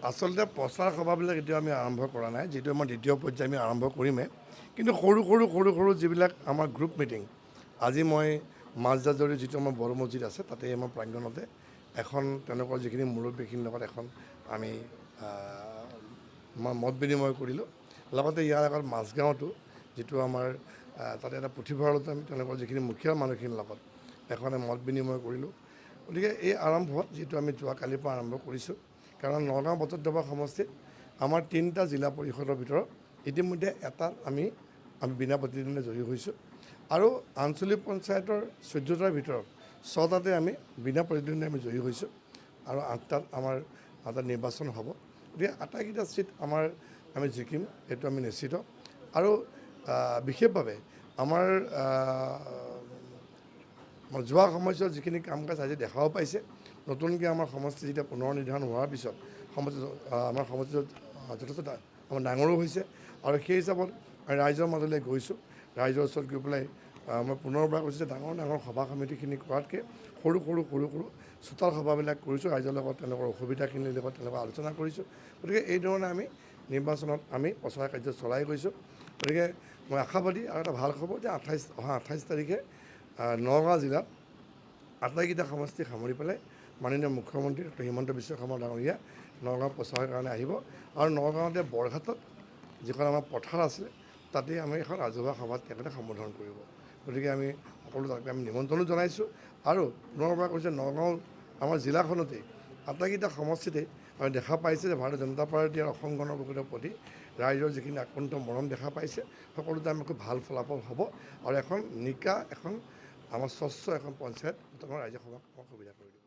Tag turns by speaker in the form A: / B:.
A: আচলতে প্ৰচাৰ সভাবিলাক এতিয়া আমি আৰম্ভ কৰা নাই, যিটো আমাৰ দ্বিতীয় পৰ্যায় আমি আৰম্ভ কৰিমেই। কিন্তু সৰু যিবিলাক আমাৰ গ্ৰুপ মিটিং, আজি মই মাজজাজৰি যিটো আমাৰ বড়ো মছজিদ আছে, তাতে আমাৰ প্ৰাংগণতে এখন তেওঁলোকৰ যিখিনি মুৰব্বীখিনিৰ লগত এখন আমি মত বিনিময় কৰিলোঁ। লগতে ইয়াৰ আগত মাজগাঁৱতো যিটো আমাৰ তাতে এটা পুথিভঁৰালতো আমি তেওঁলোকৰ যিখিনি মুখীয়া মানুহখিনিৰ লগত এখন মত বিনিময় কৰিলোঁ। গতিকে এই আৰম্ভ যিটো আমি যোৱাকালিৰ পৰা আৰম্ভ কৰিছোঁ, কাৰণ নগাঁও বটদ্ৰৱা সমষ্টিত আমাৰ 3টা জিলা পৰিষদৰ ভিতৰত ইতিমধ্যে এটাত আমি বিনা প্ৰতিদ্বন্দ্বিতাৰে জয়ী হৈছোঁ আৰু আঞ্চলিক পঞ্চায়তৰ 14টাৰ ভিতৰত 6টাতে আমি বিনা প্ৰতিদ্বন্দ্বিতাৰে আমি জয়ী হৈছোঁ আৰু 8টাত আমাৰ এটা নিৰ্বাচন হ'ব। গতিকে আটাইকেইটা চিট আমি জিকিম, এইটো আমি নিশ্চিত। আৰু বিশেষভাৱে আমাৰ যোৱা সমস্যাৰ যিখিনি কাম কাজ আজি দেখাও পাইছে, নতুনকৈ আমাৰ সমষ্টি যেতিয়া পুনৰ নিৰ্ধাৰণ হোৱাৰ পিছত আমাৰ সমষ্টি যথেষ্ট আমাৰ ডাঙৰো হৈছে আৰু সেই হিচাপত ৰাইজৰ মাজলৈ গৈছোঁ। ৰাইজৰ ওচৰত গৈ পেলাই মই পুনৰবাৰ কৈছোঁ যে ডাঙৰ সভা সমিতিখিনি কৰাতকৈ সৰু চোতাল সভাবিলাক কৰিছোঁ। ৰাইজৰ লগত তেওঁলোকৰ অসুবিধাখিনিৰ লগত তেওঁলোকৰ আলোচনা কৰিছোঁ। গতিকে এই ধৰণে আমি নিৰ্বাচনত আমি প্ৰচাৰ কাৰ্য চলাই গৈছোঁ। গতিকে মই আশাবাদী আৰু এটা ভাল খবৰ যে অহা 28 তাৰিখে নগাঁও জিলাত আটাইকেইটা সমষ্টি সামৰি পেলাই মাননীয় মুখ্যমন্ত্ৰী ডক্টৰ হিমন্ত বিশ্ব শৰ্মা ডাঙৰীয়া নগাঁও প্ৰচাৰৰ কাৰণে আহিব আৰু নগাঁৱতে বৰঘাটত যিখন আমাৰ পথাৰ আছিলে, তাতেই আমি এখন ৰাজহুৱা সভাত তেখেতে সম্বোধন কৰিব। গতিকে আমি সকলো তাকে আমি নিমন্ত্ৰণো জনাইছোঁ আৰু পুনৰবাৰ কৈছোঁ নগাঁও আমাৰ জিলাখনতেই আটাইকেইটা সমষ্টিতেই আমি দেখা পাইছে যে ভাৰতীয় জনতা পাৰ্টী আৰু অসম গণ পৰিষদৰ প্ৰতি ৰাইজৰ যিখিনি আক্ৰান্ত মৰম দেখা পাইছে, সকলোতে আমি খুব ভাল ফলাফল হ'ব আৰু এখন নিকা এখন আমাৰ স্বচ্ছ এখন পঞ্চায়ত ৰাইজে সভাত সুবিধা কৰি দিব।